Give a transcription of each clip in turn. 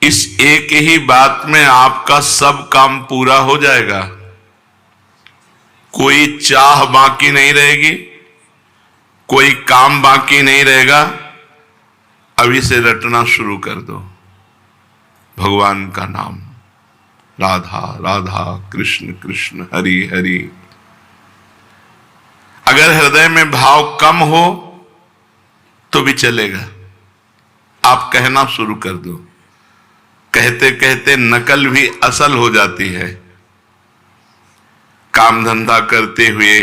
इस एक ही बात में आपका सब काम पूरा हो जाएगा। कोई चाह बाकी नहीं रहेगी, कोई काम बाकी नहीं रहेगा। अभी से रटना शुरू कर दो भगवान का नाम, राधा राधा कृष्ण कृष्ण हरि हरि। अगर हृदय में भाव कम हो तो भी चलेगा, आप कहना शुरू कर दो। कहते कहते नकल भी असल हो जाती है। काम धंधा करते हुए,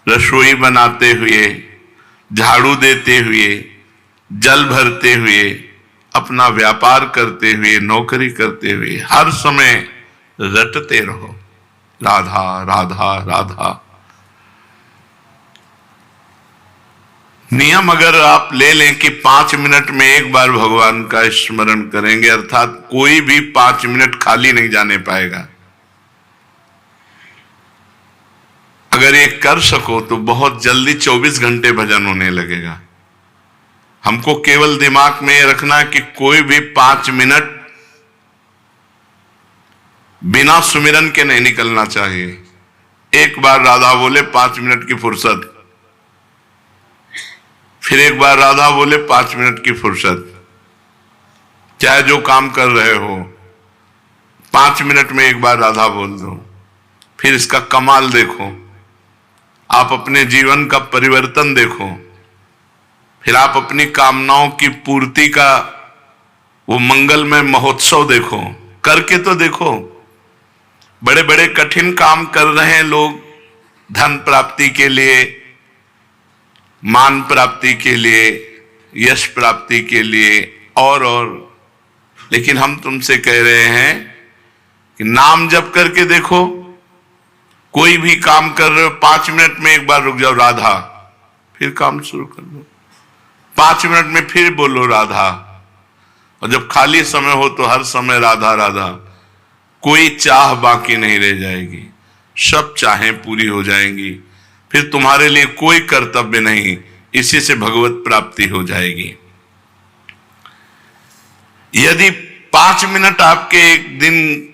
रसोई बनाते हुए, झाड़ू देते हुए, जल भरते हुए, अपना व्यापार करते हुए, नौकरी करते हुए, हर समय रटते रहो राधा राधा राधा। नियम अगर आप ले लें कि 5 मिनट में एक बार भगवान का स्मरण करेंगे, अर्थात कोई भी 5 मिनट खाली नहीं जाने पाएगा। अगर ये कर सको तो बहुत जल्दी 24 घंटे भजन होने लगेगा। हमको केवल दिमाग में ये रखना है कि कोई भी 5 मिनट बिना सुमिरन के नहीं निकलना चाहिए। एक बार राधा बोले 5 मिनट की फुर्सत, फिर एक बार राधा बोले 5 मिनट की फुर्सत। चाहे जो काम कर रहे हो 5 मिनट में एक बार राधा बोल दो, फिर इसका कमाल देखो, आप अपने जीवन का परिवर्तन देखो, फिर आप अपनी कामनाओं की पूर्ति का वो मंगलमय महोत्सव देखो। करके तो देखो। बड़े बड़े कठिन काम कर रहे हैं लोग, धन प्राप्ति के लिए, मान प्राप्ति के लिए, यश प्राप्ति के लिए और लेकिन हम तुमसे कह रहे हैं कि नाम जप करके देखो। कोई भी काम कर रहे हो 5 मिनट में एक बार रुक जाओ राधा, फिर काम शुरू कर दो। 5 मिनट में फिर बोलो राधा, और जब खाली समय हो तो हर समय राधा राधा। कोई चाह बाकी नहीं रह जाएगी, सब चाहें पूरी हो जाएंगी। फिर तुम्हारे लिए कोई कर्तव्य नहीं, इसी से भगवत प्राप्ति हो जाएगी। यदि 5 मिनट आपके एक दिन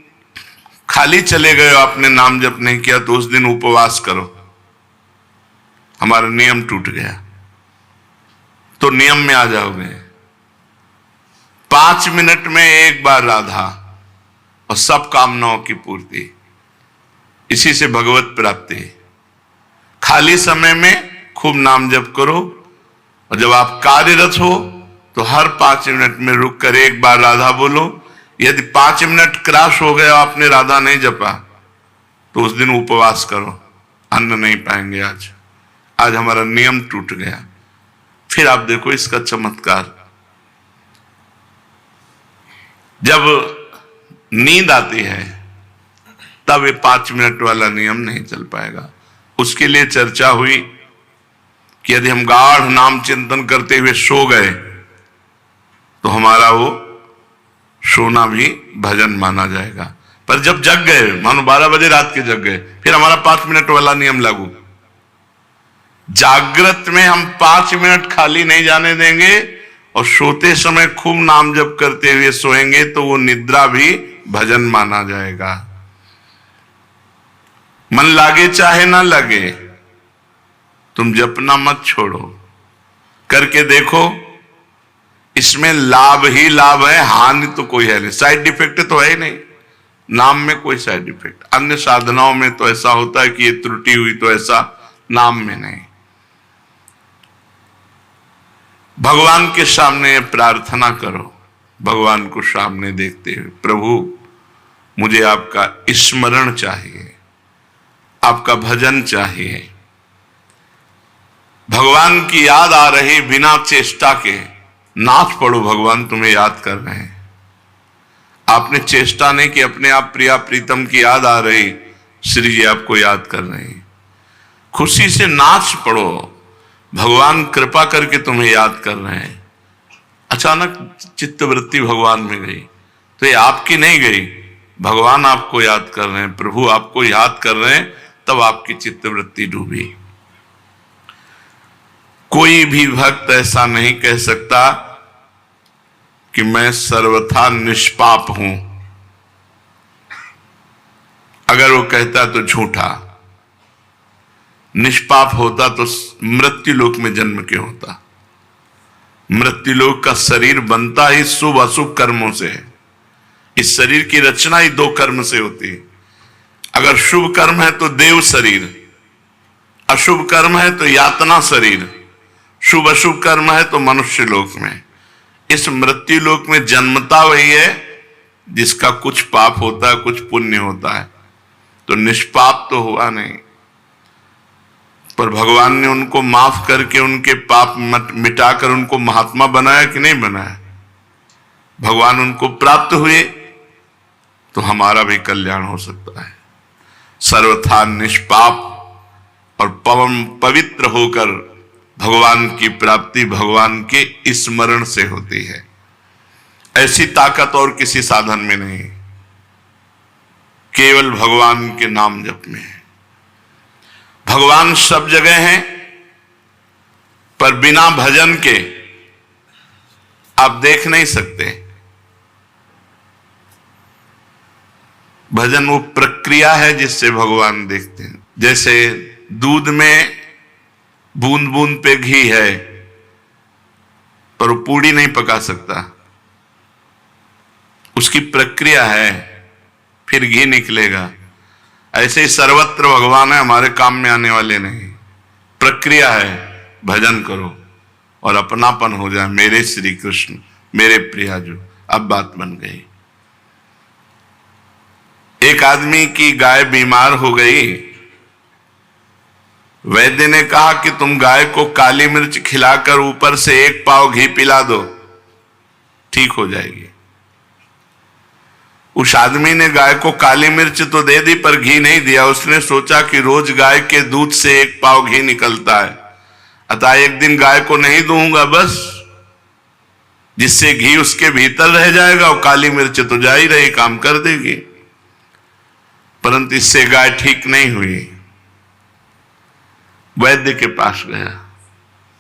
खाली चले गए, आपने नाम जप नहीं किया, तो उस दिन उपवास करो। हमारा नियम टूट गया तो नियम में आ जाओगे। 5 मिनट में एक बार राधा और सब कामनाओं की पूर्ति, इसी से भगवत प्राप्ति। खाली समय में खूब नाम जप करो, और जब आप कार्यरत हो तो हर 5 मिनट में रुक कर एक बार राधा बोलो। यदि 5 मिनट क्रॉस हो गया, आपने राधा नहीं जपा, तो उस दिन उपवास करो, अन्न नहीं पाएंगे। आज हमारा नियम टूट गया। फिर आप देखो इसका चमत्कार। जब नींद आती है तब ये 5 मिनट वाला नियम नहीं चल पाएगा। उसके लिए चर्चा हुई कि यदि हम गाढ़ नाम चिंतन करते हुए सो गए तो हमारा वो सोना भी भजन माना जाएगा। पर जब जग गए, मानो 12 बजे रात के जग गए, फिर हमारा 5 मिनट वाला नियम लागू। जागृत में हम 5 मिनट खाली नहीं जाने देंगे, और सोते समय खूब नाम जप करते हुए सोएंगे तो वो निद्रा भी भजन माना जाएगा। मन लागे चाहे ना लगे, तुम जपना मत छोड़ो, करके देखो। इसमें लाभ ही लाभ है, हानि तो कोई है नहीं, साइड इफेक्ट तो है ही नहीं। नाम में कोई साइड इफेक्ट, अन्य साधनाओं में तो ऐसा होता है कि ये त्रुटि हुई, तो ऐसा नाम में नहीं। भगवान के सामने प्रार्थना करो, भगवान को सामने देखते हुए, प्रभु मुझे आपका स्मरण चाहिए, आपका भजन चाहिए। भगवान की याद आ रही बिना चेष्टा के, नाच पड़ो, भगवान तुम्हें याद कर रहे हैं। आपने चेष्टा नहीं कि अपने आप प्रिया प्रीतम की याद आ रही, श्री जी आपको याद कर रहे हैं। खुशी से नाच पड़ो, भगवान कृपा करके तुम्हें याद कर रहे हैं। अचानक चित्तवृत्ति भगवान में गई तो ये आपकी नहीं गई, भगवान आपको याद कर रहे हैं, प्रभु आपको याद कर रहे हैं, तब आपकी चित्तवृत्ति डूबी। कोई भी भक्त ऐसा नहीं कह सकता कि मैं सर्वथा निष्पाप हूं, अगर वो कहता तो झूठा। निष्पाप होता तो मृत्युलोक में जन्म क्यों होता? मृत्युलोक का शरीर बनता ही शुभ अशुभ कर्मों से है। इस शरीर की रचना ही दो कर्म से होती है। अगर शुभ कर्म है तो देव शरीर, अशुभ कर्म है तो यातना शरीर, शुभ अशुभ कर्म है तो मनुष्य लोक में। इस मृत्यु लोक में जन्मता वही है जिसका कुछ पाप होता है, कुछ पुण्य होता है। तो निष्पाप तो हुआ नहीं, पर भगवान ने उनको माफ करके उनके पाप मिटाकर उनको महात्मा बनाया कि नहीं बनाया? भगवान उनको प्राप्त हुए तो हमारा भी कल्याण हो सकता है। सर्वथा निष्पाप और पवित्र होकर भगवान की प्राप्ति भगवान के स्मरण से होती है। ऐसी ताकत और किसी साधन में नहीं, केवल भगवान के नाम जप में है। भगवान सब जगह हैं, पर बिना भजन के आप देख नहीं सकते। भजन वो प्रक्रिया है जिससे भगवान देखते हैं। जैसे दूध में बूंद बूंद पे घी है, पर वो पूड़ी नहीं पका सकता, उसकी प्रक्रिया है, फिर घी निकलेगा। ऐसे ही सर्वत्र भगवान है, हमारे काम में आने वाले नहीं। प्रक्रिया है, भजन करो और अपनापन हो जाए। मेरे श्री कृष्ण, मेरे प्रियाजू। अब बात बन गई। एक आदमी की गाय बीमार हो गई। वैद्य ने कहा कि तुम गाय को काली मिर्च खिलाकर ऊपर से 1 पाव घी पिला दो, ठीक हो जाएगी। उस आदमी ने गाय को काली मिर्च तो दे दी, पर घी नहीं दिया। उसने सोचा कि रोज गाय के दूध से 1 पाव घी निकलता है, अतः एक दिन गाय को नहीं दूंगा बस, जिससे घी उसके भीतर रह जाएगा और काली मिर्च तो जा ही रही, काम कर देगी। परंतु इससे गाय ठीक नहीं हुई। वैद्य के पास गया।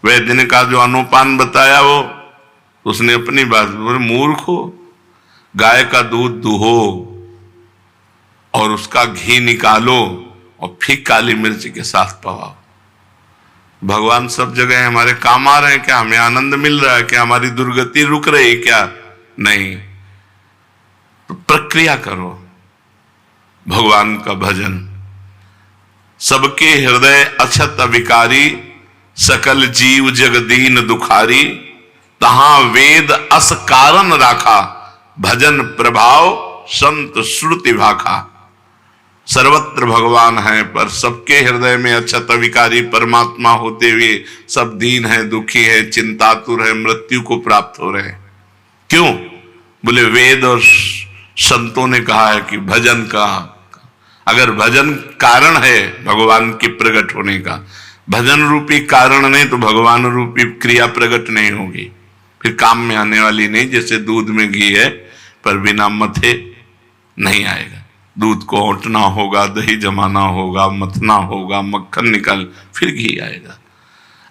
वैद्य ने कहा जो अनुपान बताया वो, उसने अपनी बात बोले, मूर्ख हो, गाय का दूध दुहो और उसका घी निकालो और फिर काली मिर्च के साथ पवाओ। भगवान सब जगह है, हमारे काम आ रहे हैं क्या? हमें आनंद मिल रहा है क्या? हमारी दुर्गति रुक रही है क्या? नहीं। तो प्रक्रिया करो भगवान का भजन। सबके हृदय अछत अविकारी, सकल जीव जगदीन दुखारी, तहां वेद अस कारण राखा, भजन प्रभाव संत श्रुति भाखा। सर्वत्र भगवान है, पर सबके हृदय में अछत अविकारी परमात्मा होते हुए सब दीन है, दुखी है, चिंतातुर है, मृत्यु को प्राप्त हो रहे हैं। क्यों? बोले वेद और संतों ने कहा है कि भजन का, अगर भजन कारण है भगवान के प्रकट होने का, भजन रूपी कारण नहीं तो भगवान रूपी क्रिया प्रकट नहीं होगी, फिर काम में आने वाली नहीं। जैसे दूध में घी है, पर बिना मथे नहीं आएगा। दूध को औंटना होगा, दही जमाना होगा, मथना होगा, मक्खन निकल फिर घी आएगा।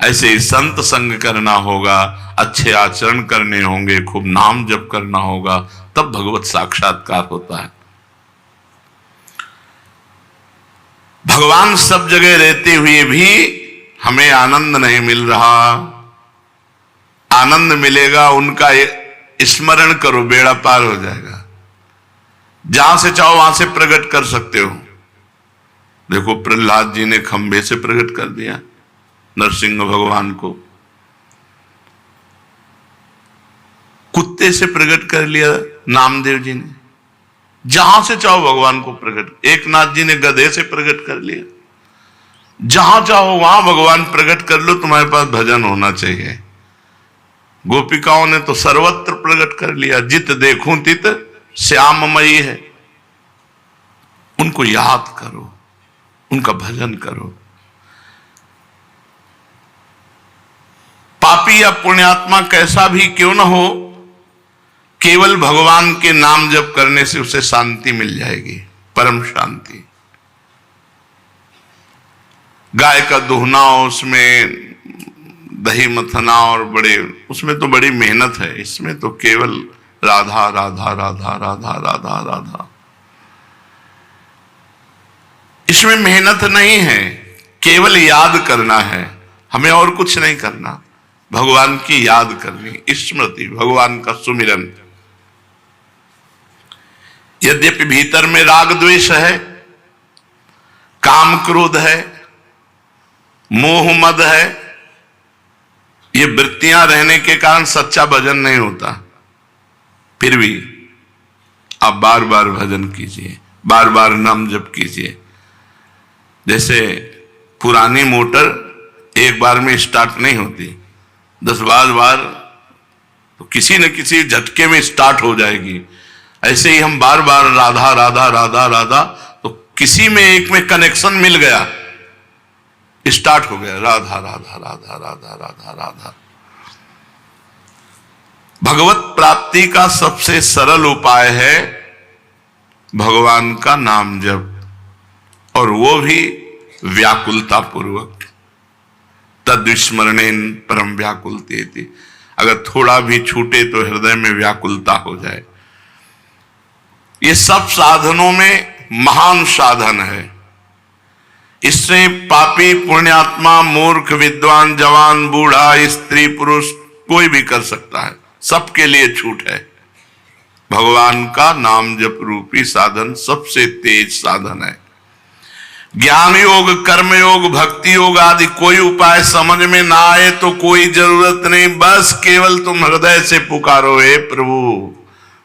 ऐसे ही संत संग करना होगा, अच्छे आचरण करने होंगे, खूब नाम जप करना होगा, तब भगवत साक्षात्कार होता है। भगवान सब जगह रहते हुए भी हमें आनंद नहीं मिल रहा। आनंद मिलेगा, उनका स्मरण करो, बेड़ा पार हो जाएगा। जहां से चाहो वहां से प्रकट कर सकते हो। देखो प्रहलाद जी ने खंबे से प्रकट कर दिया नरसिंह भगवान को, कुत्ते से प्रकट कर लिया नामदेव जी ने। जहां से चाहो भगवान को प्रकट। एकनाथ जी ने गधे से प्रकट कर लिया। जहां चाहो वहां भगवान प्रकट कर लो, तुम्हारे पास भजन होना चाहिए। गोपिकाओं ने तो सर्वत्र प्रकट कर लिया। जित देखूं तित श्याममयी है। उनको याद करो, उनका भजन करो। पापी या पुण्यात्मा कैसा भी क्यों न हो, केवल भगवान के नाम जप करने से उसे शांति मिल जाएगी, परम शांति। गाय का दुहना, उसमें दही मथना और उसमें तो बड़ी मेहनत है। इसमें तो केवल राधा राधा राधा राधा राधा राधा। इसमें मेहनत नहीं है, केवल याद करना है, हमें और कुछ नहीं करना। भगवान की याद करनी, स्मृति, भगवान का सुमिरन। यद्यपि भीतर में राग द्वेष है, काम क्रोध है, मोह मद है, ये वृत्तियां रहने के कारण सच्चा भजन नहीं होता। फिर भी आप बार बार भजन कीजिए, बार बार नाम जप कीजिए। जैसे पुरानी मोटर एक बार में स्टार्ट नहीं होती, 10-12 बार तो किसी न किसी झटके में स्टार्ट हो जाएगी। ऐसे ही हम बार बार राधा राधा राधा राधा, तो किसी में एक में कनेक्शन मिल गया, स्टार्ट हो गया राधा राधा राधा राधा राधा राधा। भगवत प्राप्ति का सबसे सरल उपाय है भगवान का नाम जप, और वो भी व्याकुलता पूर्वक। तद्विस्मरणेन परम व्याकुलते, अगर थोड़ा भी छूटे तो हृदय में व्याकुलता हो जाए। ये सब साधनों में महान साधन है। इससे पापी पुण्यात्मा मूर्ख विद्वान जवान बूढ़ा स्त्री पुरुष कोई भी कर सकता है, सबके लिए छूट है। भगवान का नाम जप रूपी साधन सबसे तेज साधन है। ज्ञान योग, कर्म योग, भक्ति योग आदि कोई उपाय समझ में ना आए तो कोई जरूरत नहीं, बस केवल तुम हृदय से पुकारो, हे प्रभु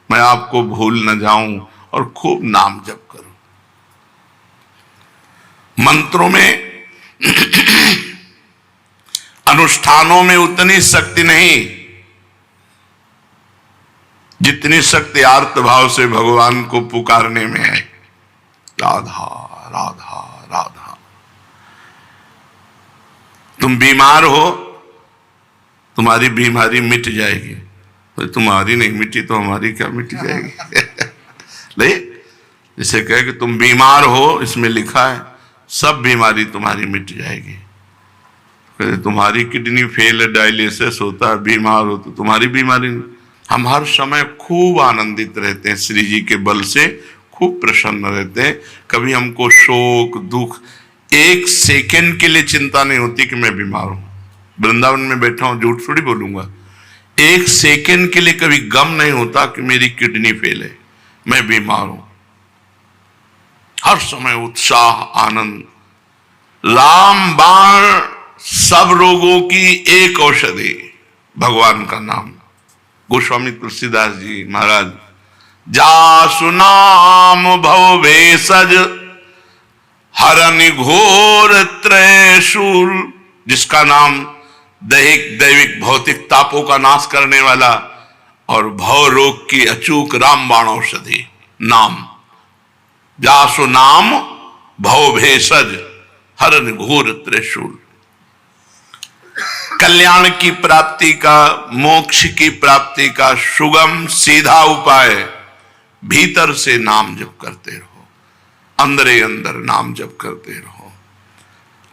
मैं आपको भूल न जाऊं, और खूब नाम जप करो। मंत्रों में अनुष्ठानों में उतनी शक्ति नहीं जितनी शक्ति आर्त भाव से भगवान को पुकारने में है। राधा राधा राधा। तुम बीमार हो, तुम्हारी बीमारी मिट जाएगी। तो तुम्हारी नहीं मिटी तो हमारी क्या मिट जाएगी? ले, जिसे कहे कि तुम बीमार हो, इसमें लिखा है सब बीमारी तुम्हारी मिट जाएगी। तुम्हारी किडनी फेल है, डायलिसिस होता है, बीमार हो तो तुम्हारी बीमारी नहीं। हम हर समय खूब आनंदित रहते हैं, श्री जी के बल से खूब प्रसन्न रहते हैं। कभी हमको शोक दुख, एक सेकंड के लिए चिंता नहीं होती कि मैं बीमार हूं। वृंदावन में बैठा हूं, झूठ थोड़ी बोलूंगा, एक सेकंड के लिए कभी गम नहीं होता कि मेरी किडनी फेल है, मैं बीमार हूं। हर समय उत्साह आनंद। रामबाण सब रोगों की एक औषधि, भगवान का नाम। गोस्वामी तुलसीदास जी महाराज, जासु नाम भव भेषज हरनि घोर त्रयशूल, जिसका नाम दैविक भौतिक तापों का नाश करने वाला और भव रोग की अचूक रामबाण औषधि नाम। जासु नाम भव भेषज हरनि घोर त्रयशूल। कल्याण की प्राप्ति का, मोक्ष की प्राप्ति का सुगम सीधा उपाय, भीतर से नाम जप करते रहो, अंदरे अंदर नाम जप करते रहो।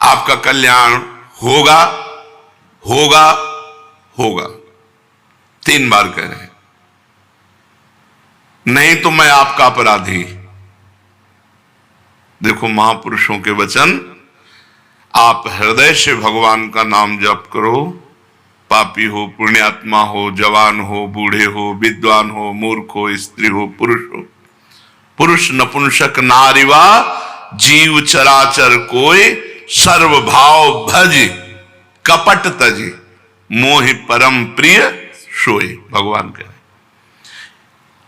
आपका कल्याण होगा होगा होगा। 3 बार कह रहे हैं, नहीं तो मैं आपका अपराधी। देखो महापुरुषों के वचन, आप हृदय से भगवान का नाम जप करो। पापी हो, पुण्यात्मा हो, जवान हो, बूढ़े हो, विद्वान हो, मूर्ख हो, स्त्री हो, पुरुष हो, पुरुष नपुंसक नारीवा जीव चराचर कोई, सर्व भाव भज कपट तजी, मोहि परम प्रिय सोई। भगवान कह रहे,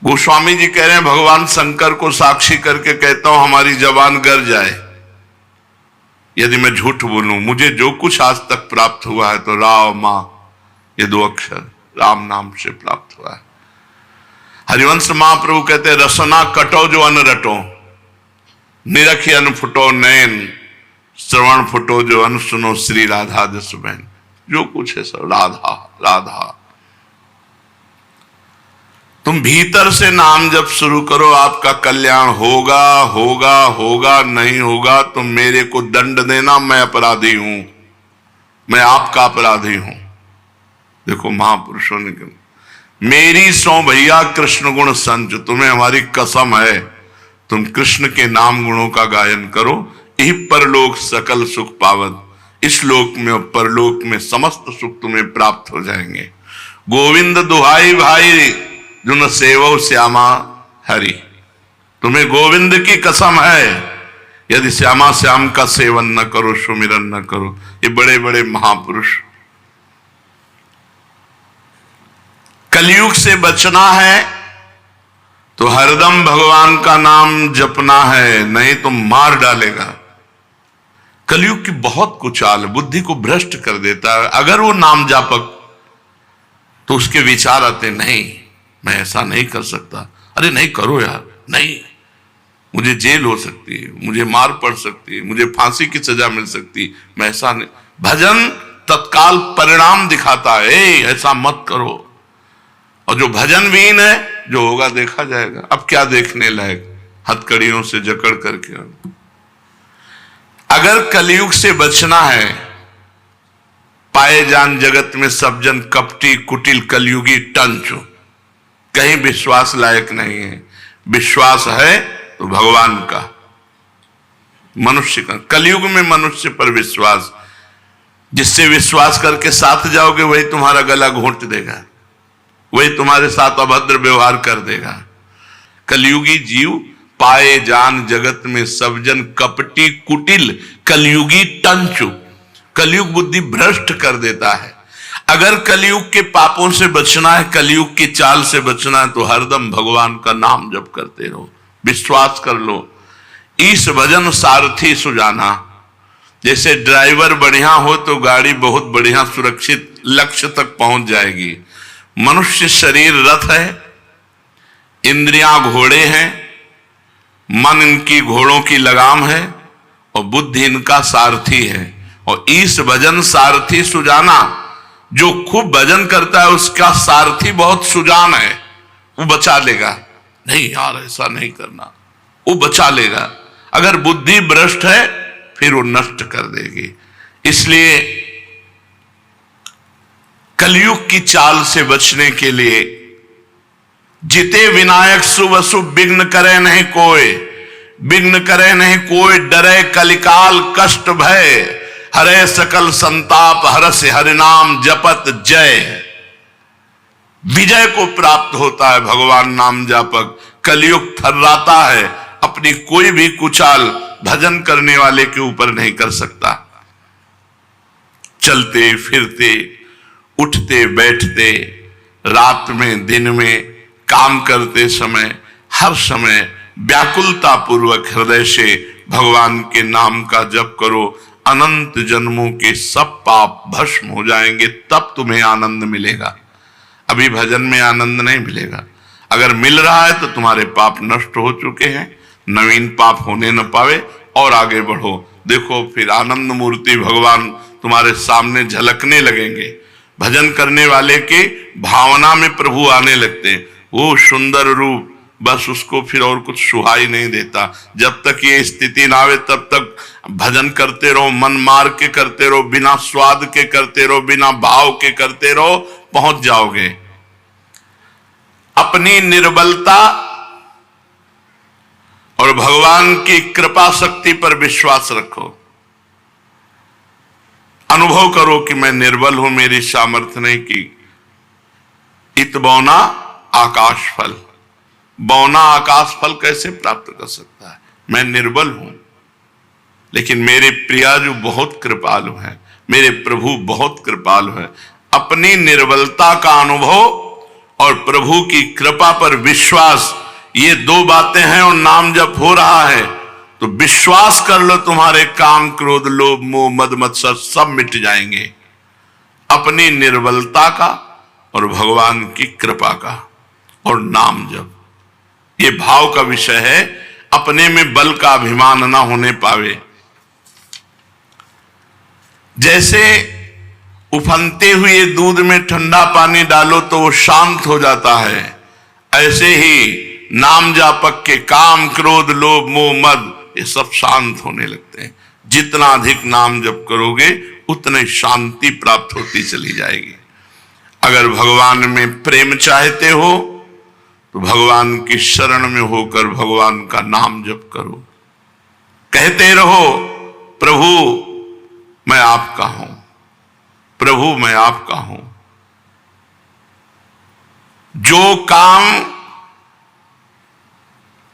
गोस्वामी जी कह रहे हैं, भगवान शंकर को साक्षी करके कहता हूं हमारी जबान गर जाए यदि मैं झूठ बोलूं। मुझे जो कुछ आज तक प्राप्त हुआ है तो राम मां, ये 2 अक्षर राम नाम से प्राप्त हुआ है। हरिवंश महाप्रभु कहते हैं, रसना कटो जो अन रटो, निरखी अन फुटो नयन, श्रवण फुटो जो अन सुनो, श्री राधा जस बहन। जो कुछ है सब राधा राधा। तुम भीतर से नाम जब शुरू करो, आपका कल्याण होगा होगा होगा। नहीं होगा तो मेरे को दंड देना, मैं अपराधी हूं, मैं आपका अपराधी हूं। देखो महापुरुषों ने कहा, मेरी सौ भैया कृष्ण गुण संच, तुम्हें हमारी कसम है, तुम कृष्ण के नाम गुणों का गायन करो, यही परलोक सकल सुख पावत, इस लोक में और परलोक में समस्त सुख तुम्हें प्राप्त हो जाएंगे। गोविंद दुहाई भाई जुन सेवो श्यामा हरि, तुम्हें गोविंद की कसम है, यदि श्यामा श्याम का सेवन न करो, सुमिरन न करो। ये बड़े बड़े महापुरुष। कलयुग से बचना है तो हरदम भगवान का नाम जपना है, नहीं तो मार डालेगा। कलयुग की बहुत कुचाल बुद्धि को भ्रष्ट कर देता है। अगर वो नाम जापक, तो उसके विचार आते, नहीं मैं ऐसा नहीं कर सकता, अरे नहीं करो यार, नहीं मुझे जेल हो सकती है, मुझे मार पड़ सकती है, मुझे फांसी की सजा मिल सकती है, मैं ऐसा नहीं। भजन तत्काल परिणाम दिखाता है, ऐसा मत करो। और जो भजनविहीन है, जो होगा देखा जाएगा। अब क्या देखने लायक, हथकड़ियों से जकड़ करके। अगर कलयुग से बचना है, पाए जान जगत में सब जन कपटी कुटिल कलयुगी टंच, कहीं विश्वास लायक नहीं है। विश्वास है तो भगवान का, मनुष्य का। कलयुग में मनुष्य पर विश्वास, जिससे विश्वास करके साथ जाओगे वही तुम्हारा गला घोंट देगा, वही तुम्हारे साथ अभद्र व्यवहार कर देगा। कलयुगी जीव पाए जान जगत में सब जन कपटी कुटिल कलयुगी टंचु, कलयुग बुद्धि भ्रष्ट कर देता है। अगर कलयुग के पापों से बचना है, कलयुग की चाल से बचना है, तो हरदम भगवान का नाम जप करते रहो, विश्वास कर लो। ईश भजन सारथी सुजाना, जैसे ड्राइवर बढ़िया हो तो गाड़ी बहुत बढ़िया सुरक्षित लक्ष्य तक पहुंच जाएगी। मनुष्य शरीर रथ है, इंद्रियां घोड़े हैं, मन इनकी घोड़ों की लगाम है और बुद्धि इनका सारथी है। और ईश भजन सारथी सुजाना, जो खूब भजन करता है उसका सारथी बहुत सुजान है, वो बचा लेगा। नहीं यार ऐसा नहीं करना, वो बचा लेगा। अगर बुद्धि भ्रष्ट है फिर वो नष्ट कर देगी। इसलिए कलयुग की चाल से बचने के लिए जिते विनायक शुभ अशुभ विघ्न करे नहीं कोई, विघ्न करे नहीं कोई, डरे कलिकाल कष्ट भय, हरे सकल संताप हरस हरिनाम जपत जय। विजय को प्राप्त होता है भगवान नाम जापक। कलयुग थर्राता है, अपनी कोई भी कुचाल भजन करने वाले के ऊपर नहीं कर सकता। चलते फिरते, उठते बैठते, रात में दिन में, काम करते समय, हर समय व्याकुलता पूर्वक हृदय से भगवान के नाम का जप करो। अनंत जन्मों के सब पाप भस्म हो जाएंगे, तब तुम्हें आनंद मिलेगा। अभी भजन में आनंद नहीं मिलेगा। अगर मिल रहा है तो तुम्हारे पाप नष्ट हो चुके हैं, नवीन पाप होने न पावे और आगे बढ़ो। देखो फिर आनंद मूर्ति भगवान तुम्हारे सामने झलकने लगेंगे। भजन करने वाले के भावना में प्रभु आने लगते हैं। वो सुंदर रूप, बस उसको फिर और कुछ सुहाई नहीं देता। जब तक ये स्थिति ना आवे तब तक भजन करते रहो, मन मार के करते रहो, बिना स्वाद के करते रहो, बिना भाव के करते रहो, पहुंच जाओगे। अपनी निर्बलता और भगवान की कृपा शक्ति पर विश्वास रखो। अनुभव करो कि मैं निर्बल हूं, मेरी सामर्थ्य नहीं की। इत बौना आकाश फल, बौना आकाश फल कैसे प्राप्त कर सकता है? मैं निर्बल हूं, लेकिन मेरे प्रिया जो बहुत कृपालु है, मेरे प्रभु बहुत कृपालु है। अपनी निर्बलता का अनुभव और प्रभु की कृपा पर विश्वास, ये दो बातें हैं और नाम जप हो रहा है तो विश्वास कर लो, तुम्हारे काम क्रोध लोभ मोह मद मत्सर सब मिट जाएंगे। अपनी निर्बलता का और भगवान की कृपा का और नाम जप, ये भाव का विषय है। अपने में बल का अभिमान ना होने पावे। जैसे उफनते हुए दूध में ठंडा पानी डालो तो वो शांत हो जाता है, ऐसे ही नाम जापक के काम क्रोध लोभ मोह मद ये सब शांत होने लगते हैं। जितना अधिक नाम जप करोगे उतनी शांति प्राप्त होती चली जाएगी। अगर भगवान में प्रेम चाहते हो तो भगवान की शरण में होकर भगवान का नाम जप करो, कहते रहो प्रभु मैं आपका हूं, प्रभु मैं आपका हूं। जो काम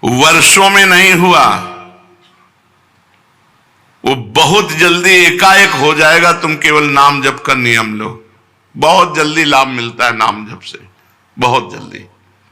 वर्षों में नहीं हुआ वो बहुत जल्दी एकाएक हो जाएगा। तुम केवल नाम जप का नियम लो, बहुत जल्दी लाभ मिलता है नाम जप से, बहुत जल्दी।